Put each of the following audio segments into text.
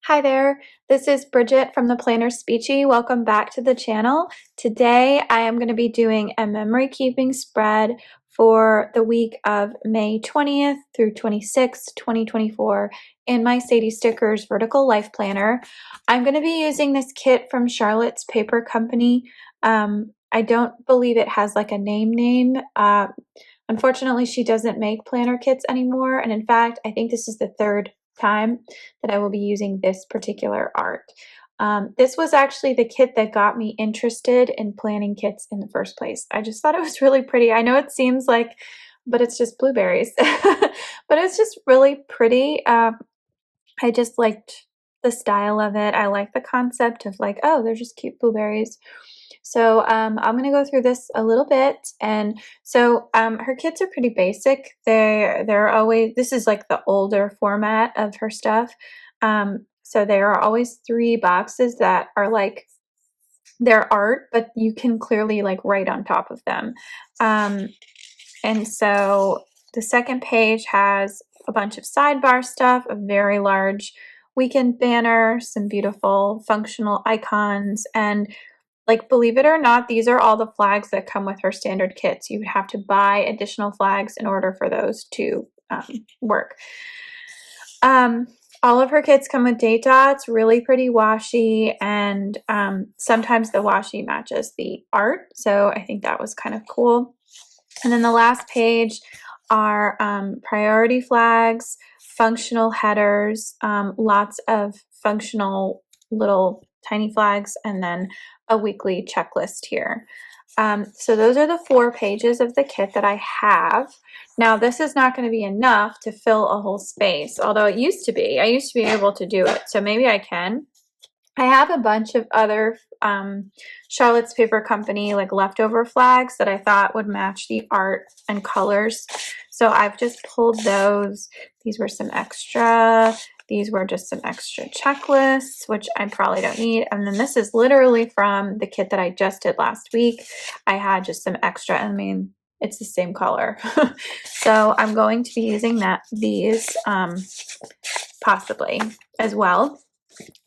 Hi there, this is Bridget from the PlannerSpeechie. Welcome back to the channel. Today I am going to be doing a memory keeping spread for the week of May 20th through 26th, 2024 in my Sadie Stickers Vertical Life Planner. I'm going to be using this kit from Charlotte's Paper Company. I don't believe it has like a name. Unfortunately, she doesn't make planner kits anymore, and in fact, I think this is the third time that I will be using this particular art. This was actually the kit that got me interested in planning kits in the first place. I just thought it was really pretty. I know it seems like, but it's just blueberries, but it's just really pretty. I just liked the style of it. I like the concept of like, oh, they're just cute blueberries. So I'm going to go through this a little bit. And so her kits are pretty basic. They're always, this is like the older format of her stuff. So there are always 3 boxes that are like their art, but you can clearly like write on top of them. And so the second page has a bunch of sidebar stuff, a very large weekend banner, some beautiful functional icons, and like, believe it or not, these are all the flags that come with her standard kits. You would have to buy additional flags in order for those to work. All of her kits come with date dots, really pretty washi, and sometimes the washi matches the art. So I think that was kind of cool. And then the last page are priority flags, functional headers, lots of functional little tiny flags, and then a weekly checklist here. So those are the 4 pages of the kit that I have. Now this is not going to be enough to fill a whole space, although it used to be. I used to be able to do it, so maybe I can. I have a bunch of other Charlotte's Paper Company like leftover flags that I thought would match the art and colors. So I've just pulled those. These were some extra. These were just some extra checklists, which I probably don't need. And then this is literally from the kit that I just did last week. I had just some extra. I mean, it's the same color. So I'm going to be using these possibly as well.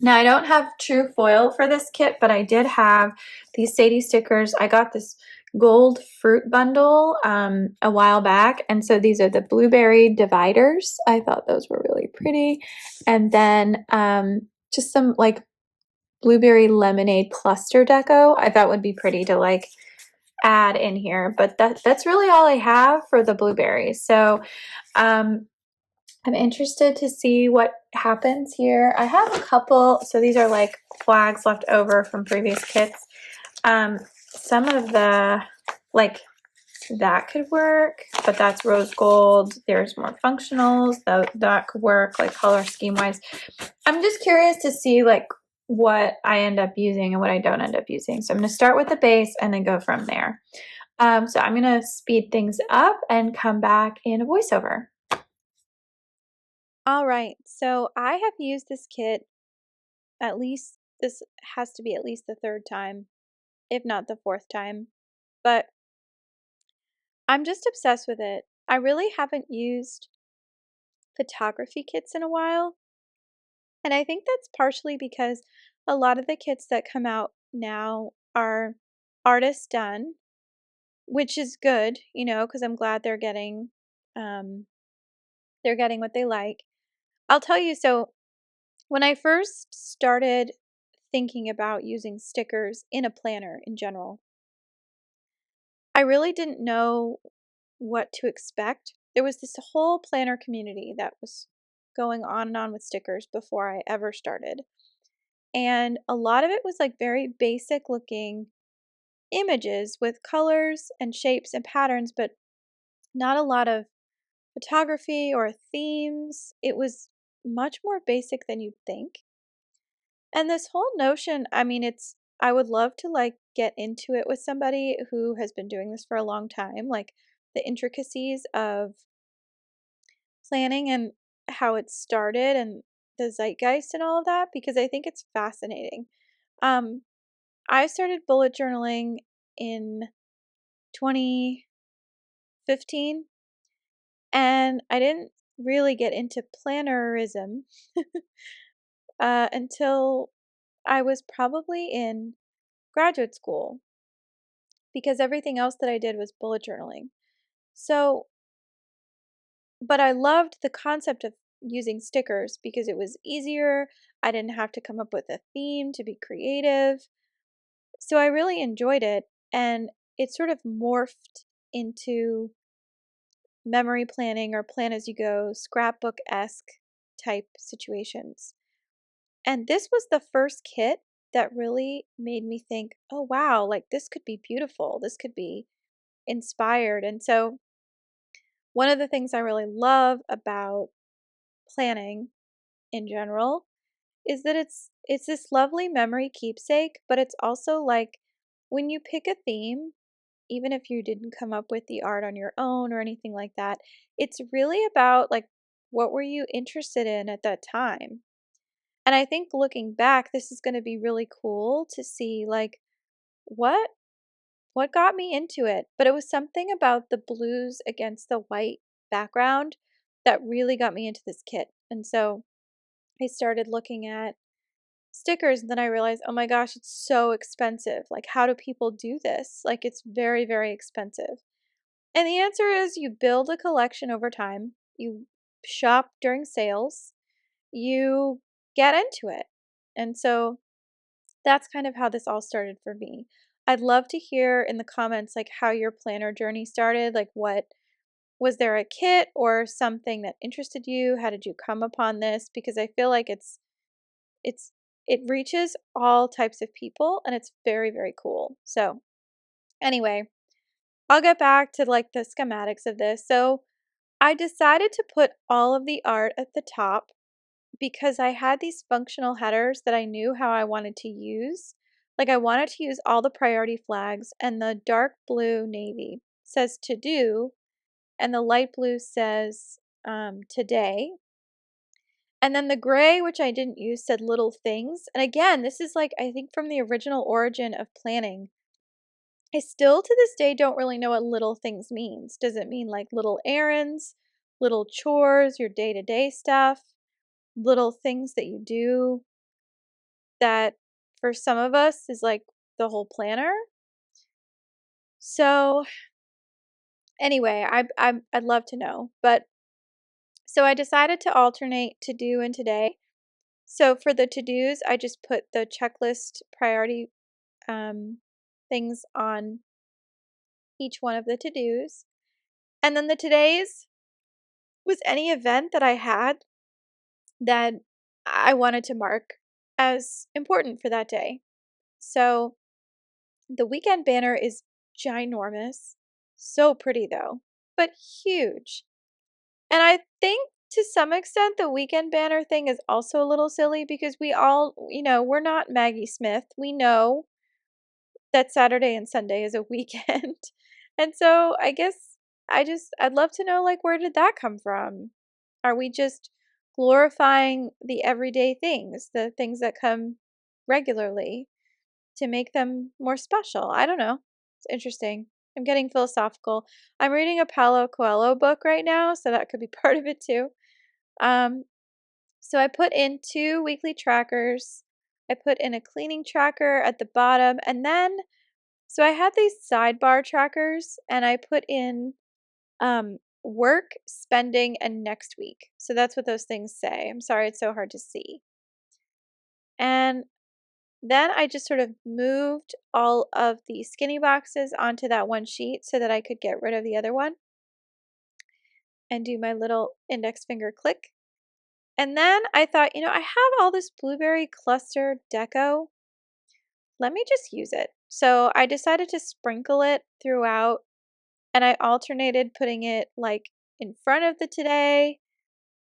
Now I don't have true foil for this kit, but I did have these Sadie stickers. I got this gold fruit bundle a while back, and so these are the blueberry dividers. I thought those were really pretty. And then just some like blueberry lemonade cluster deco. I thought would be pretty to like add in here, but that's really all I have for the blueberries. So I'm interested to see what happens here. I have a couple, so these are like flags left over from previous kits. Some of the, like, that could work, but that's rose gold. There's more functionals, that could work, like color scheme wise. I'm just curious to see like what I end up using and what I don't end up using. So I'm going to start with the base and then go from there. So I'm going to speed things up and come back in a voiceover. All right, so I have used this kit at least, this has to be at least the 3rd time, if not the 4th time, but I'm just obsessed with it. I really haven't used photography kits in a while, and I think that's partially because a lot of the kits that come out now are artist done, which is good, you know, because I'm glad um, they're getting what they like. I'll tell you, so when I first started thinking about using stickers in a planner in general, I really didn't know what to expect. There was this whole planner community that was going on and on with stickers before I ever started. And a lot of it was like very basic looking images with colors and shapes and patterns, but not a lot of photography or themes. It was much more basic than you'd think. And this whole notion, I mean, I would love to like get into it with somebody who has been doing this for a long time, like the intricacies of planning and how it started and the zeitgeist and all of that, because I think it's fascinating. Um, I started bullet journaling in 2015, and I didn't really get into plannerism until I was probably in graduate school because everything else that I did was bullet journaling. So, but I loved the concept of using stickers because it was easier. I didn't have to come up with a theme to be creative. So I really enjoyed it, and it sort of morphed into memory planning or plan as you go, scrapbook-esque type situations. And this was the first kit that really made me think, oh wow, like this could be beautiful. This could be inspired. And so one of the things I really love about planning in general is that it's this lovely memory keepsake, but it's also like when you pick a theme, even if you didn't come up with the art on your own or anything like that, it's really about like what were you interested in at that time? And I think looking back, this is going to be really cool to see like what what got me into it. But it was something about the blues against the white background that really got me into this kit. And so I started looking at stickers and then I realized, oh my gosh, it's so expensive. Like how do people do this? Like it's very, very expensive. And the answer is you build a collection over time. You shop during sales. You get into it. And so that's kind of how this all started for me. I'd love to hear in the comments like how your planner journey started, like what was there a kit or something that interested you? How did you come upon this? Because I feel like it's it reaches all types of people and it's very, very cool. So, anyway, I'll get back to like the schematics of this. So, I decided to put all of the art at the top because I had these functional headers that I knew how I wanted to use. Like I wanted to use all the priority flags, and the dark blue navy says to do, and the light blue says today. And then the gray, which I didn't use, said little things. And again, this is like, I think from the original origin of planning. I still to this day don't really know what little things means. Does it mean like little errands, little chores, your day to day stuff? Little things that you do that for some of us is like the whole planner. So anyway, I'd love to know. But so I decided to alternate to do and today. So for the to dos, I just put the checklist priority things on each one of the to dos, and then the todays was any event that I had that I wanted to mark as important for that day. So the weekend banner is ginormous. So pretty though, but huge. And I think to some extent the weekend banner thing is also a little silly because we all, we're not Maggie Smith. We know that Saturday and Sunday is a weekend. And so I guess I'd love to know like where did that come from? Are we just glorifying the everyday things, the things that come regularly? To make them more special. I don't know. It's interesting. I'm getting philosophical. I'm reading a Paulo Coelho book right now, so that could be part of it too. Um, so I put in 2 weekly trackers. I put in a cleaning tracker at the bottom, and then so I had these sidebar trackers, and I put in work, spending, and next week. So that's what those things say. I'm sorry it's so hard to see. And then I just sort of moved all of the skinny boxes onto that one sheet so that I could get rid of the other one and do my little index finger click. And then I thought, I have all this blueberry cluster deco. Let me just use it. So I decided to sprinkle it throughout and I alternated putting it like in front of the today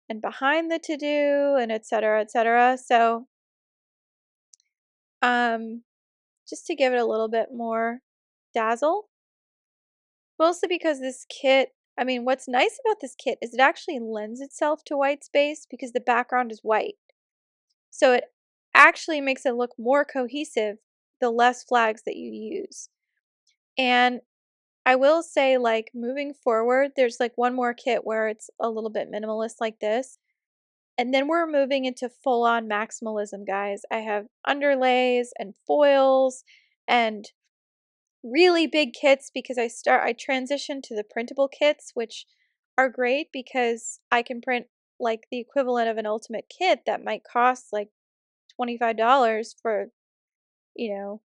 and behind the to do and etc. etc. So um just to give it a little bit more dazzle. Mostly because this kit, I mean, what's nice about this kit is it actually lends itself to white space because the background is white. So it actually makes it look more cohesive the less flags that you use. And I will say, like, moving forward, there's like one more kit where it's a little bit minimalist like this. And then we're moving into full-on maximalism, guys. I have underlays and foils and really big kits because I transitioned to the printable kits, which are great because I can print like the equivalent of an ultimate kit that might cost like $25 for, you know,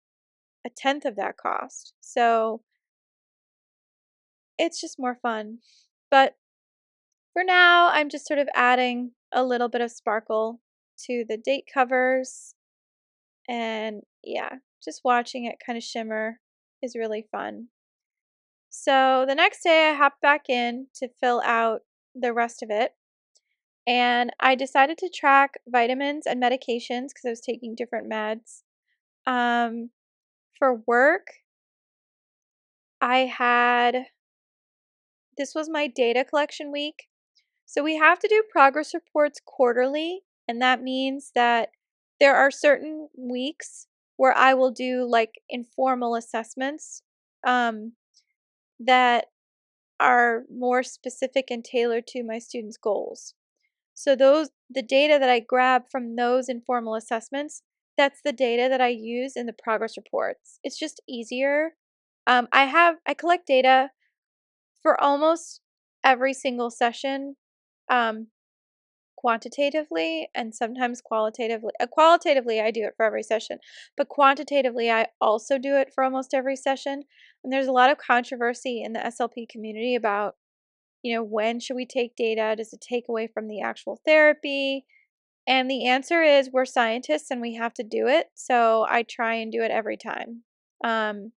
a tenth of that cost. So it's just more fun. But for now, I'm just sort of adding a little bit of sparkle to the date covers. And yeah, just watching it kind of shimmer is really fun. So the next day, I hopped back in to fill out the rest of it. And I decided to track vitamins and medications because I was taking different meds. Um, for work, I had this was my data collection week. So we have to do progress reports quarterly, and that means that there are certain weeks where I will do like informal assessments um, that are more specific and tailored to my students' goals. So the data that I grab from those informal assessments, that's the data that I use in the progress reports. It's just easier. I collect data for almost every single session, um, quantitatively and sometimes qualitatively. Qualitatively, I do it for every session, but quantitatively, I also do it for almost every session. And there's a lot of controversy in the SLP community about, when should we take data? Does it take away from the actual therapy? And the answer is we're scientists and we have to do it. So I try and do it every time. Um,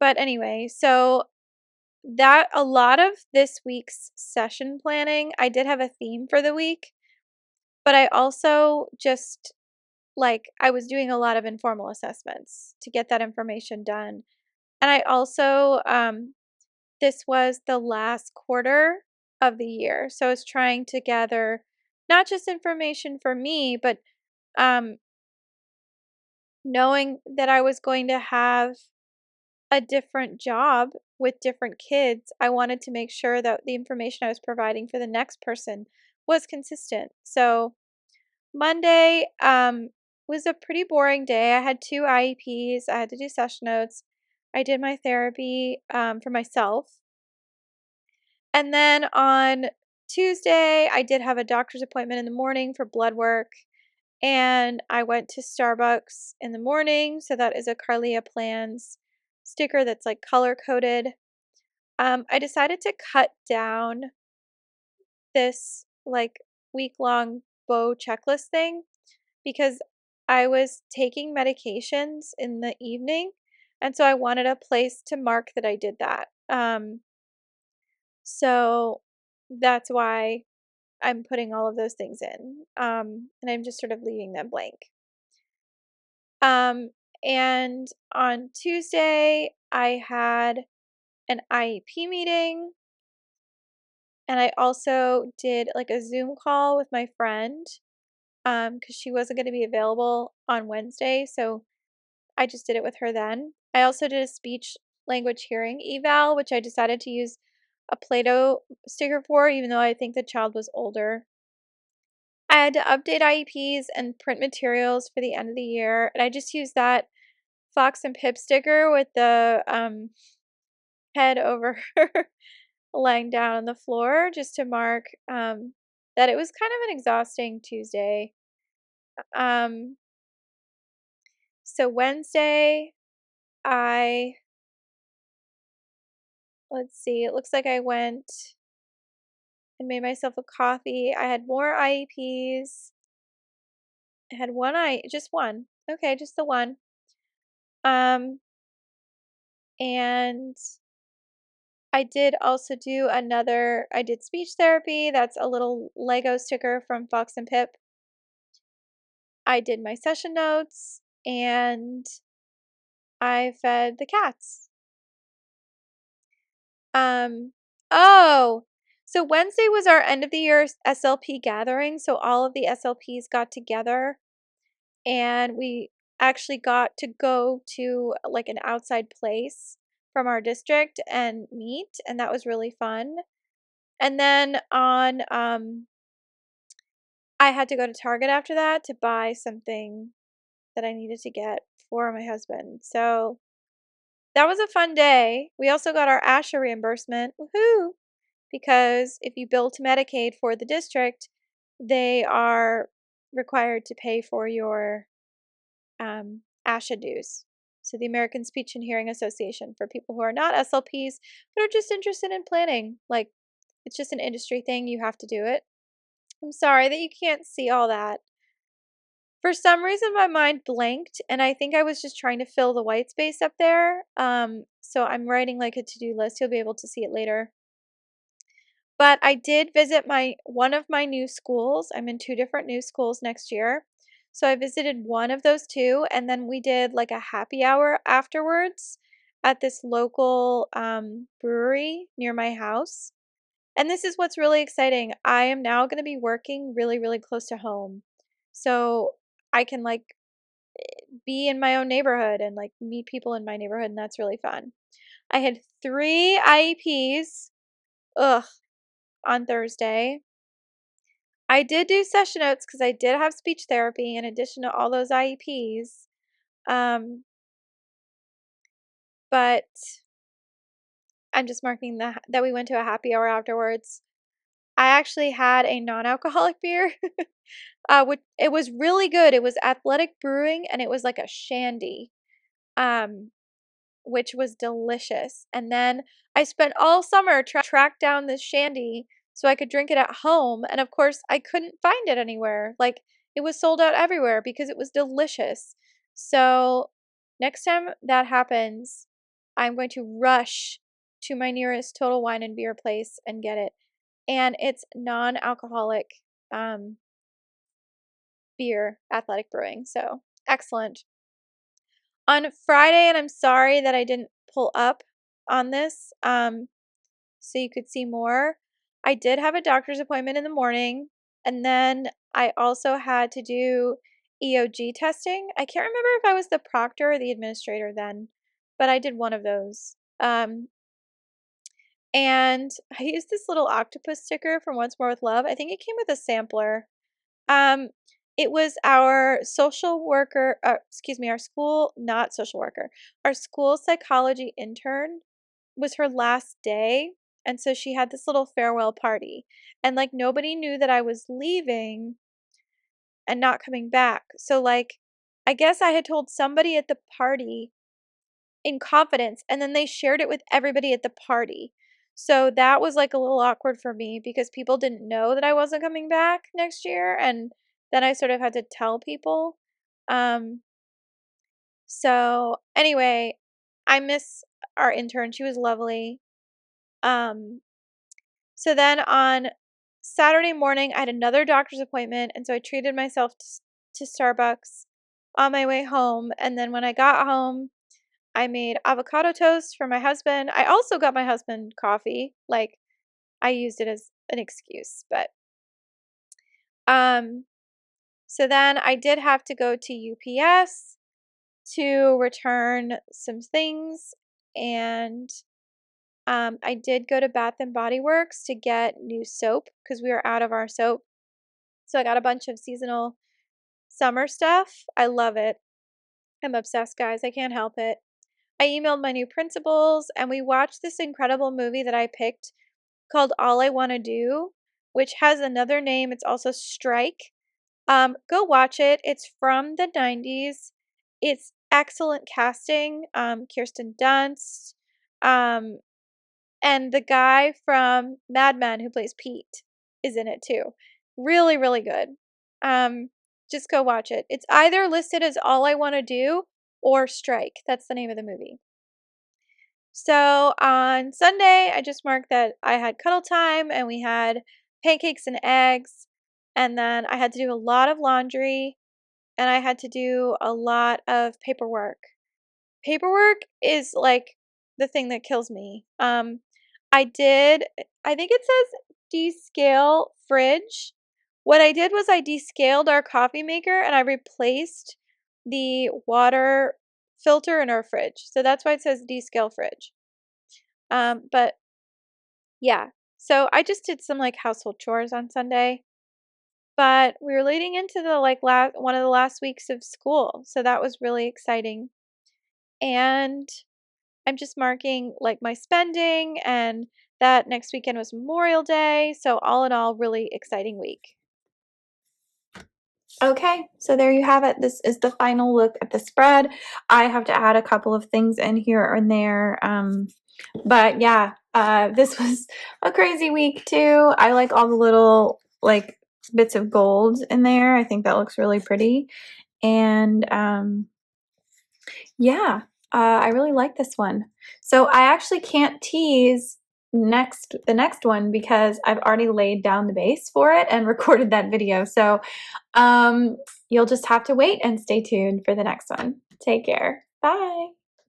but anyway, so that a lot of this week's session planning, I did have a theme for the week, but I also just I was doing a lot of informal assessments to get that information done. And I also, this was the last quarter of the year. So I was trying to gather not just information for me, but um, knowing that I was going to have a different job with different kids, I wanted to make sure that the information I was providing for the next person was consistent. So Monday was a pretty boring day. I had two IEPs. I had to do session notes. I did my therapy for myself. And then on Tuesday, I did have a doctor's appointment in the morning for blood work. And I went to Starbucks in the morning. So that is a Carlia Plans sticker that's like color coded. I decided to cut down this week long bow checklist thing because I was taking medications in the evening. And so I wanted a place to mark that I did that. So that's why I'm putting all of those things in. And I'm just sort of leaving them blank. Um, and on Tuesday, I had an IEP meeting, and I also did like a Zoom call with my friend because she wasn't going to be available on Wednesday, so I just did it with her then. I also did a speech language hearing eval, which I decided to use a Play-Doh sticker for, even though I think the child was older. I had to update IEPs and print materials for the end of the year, and I just used that Fox and Pip sticker with the head over her lying down on the floor just to mark that it was kind of an exhausting Tuesday. Um, so Wednesday, I let's see, it looks like I went and made myself a coffee. I had more IEPs. I had just one. Okay, just the one. Um, and I did also do I did speech therapy. That's a little Lego sticker from Fox and Pip. I did my session notes and I fed the cats. Um, oh, so Wednesday was our end of the year SLP gathering. So all of the SLPs got together and we actually got to go to like an outside place from our district and meet, and that was really fun. And then on I had to go to Target after that to buy something that I needed to get for my husband. So that was a fun day. We also got our ASHA reimbursement. Woohoo! Because if you bill to Medicaid for the district, they are required to pay for your ASHA dues. So the American Speech and Hearing Association, for people who are not SLPs but are just interested in planning. Like, it's just an industry thing. You have to do it. I'm sorry that you can't see all that. For some reason, my mind blanked, and I think I was just trying to fill the white space up there. So I'm writing like a to-do list. You'll be able to see it later. But I did visit one of my new schools. I'm in 2 different new schools next year. So I visited one of those 2, and then we did like a happy hour afterwards at this local brewery near my house. And this is what's really exciting. I am now going to be working really, really close to home. So I can like be in my own neighborhood and like meet people in my neighborhood, and that's really fun. I had 3 IEPs, ugh, on Thursday. I did do session notes because I did have speech therapy in addition to all those IEPs. But I'm just marking that we went to a happy hour afterwards. I actually had a non-alcoholic beer, which it was really good. It was Athletic Brewing, and it was like a shandy. Um, which was delicious. And then I spent all summer trying to track down this shandy so I could drink it at home. And of course, I couldn't find it anywhere. Like, it was sold out everywhere because it was delicious. So, next time that happens, I'm going to rush to my nearest Total Wine and Beer place and get it. And it's non-alcoholic beer, Athletic Brewing. So, excellent. On Friday, and I'm sorry that I didn't pull up on this, so you could see more. I did have a doctor's appointment in the morning, and then I also had to do EOG testing. I can't remember if I was the proctor or the administrator then, but I did one of those. And I used this little octopus sticker from Once More with Love. I think it came with a sampler. Um, it was our social worker, excuse me, our school, not social worker, our school psychology intern was her last day. And so she had this little farewell party. And like nobody knew that I was leaving and not coming back. So, like, I guess I had told somebody at the party in confidence, and then they shared it with everybody at the party. So that was like a little awkward for me because people didn't know that I wasn't coming back next year, and then I sort of had to tell people. Um, so anyway, I miss our intern. She was lovely. Um, so then on Saturday morning, I had another doctor's appointment, and so I treated myself to Starbucks on my way home. And then when I got home, I made avocado toast for my husband. I also got my husband coffee. Like, I used it as an excuse, but um so then I did have to go to UPS to return some things, and I did go to Bath and Body Works to get new soap because we were out of our soap. So I got a bunch of seasonal summer stuff. I love it. I'm obsessed, guys. I can't help it. I emailed my new principals, and we watched this incredible movie that I picked called All I Wanna Do, which has another name. It's also Strike. Go watch it. It's from the 90s. It's excellent casting. Kirsten Dunst, um, and the guy from Mad Men who plays Pete is in it too. Really, really good. Um, just go watch it. It's either listed as All I Wanna Do or Strike. That's the name of the movie. So on Sunday, I just marked that I had cuddle time and we had pancakes and eggs. And then I had to do a lot of laundry and I had to do a lot of paperwork. Paperwork is like the thing that kills me. I think it says descale fridge. What I did was I descaled our coffee maker and I replaced the water filter in our fridge. So that's why it says descale fridge. But yeah. So I just did some like household chores on Sunday. but we were leading into the one of the last weeks of school, so that was really exciting. And I'm just marking like my spending, and that next weekend was Memorial Day, so all in all, really exciting week. Okay, so there you have it. This is the final look at the spread. I have to add a couple of things in here and there, but yeah, this was a crazy week too. I like all the little like bits of gold in there. I think that looks really pretty, and yeah, I really like this one. So I actually can't tease the next one because I've already laid down the base for it and recorded that video. So you'll just have to wait and stay tuned for the next one. Take care. Bye.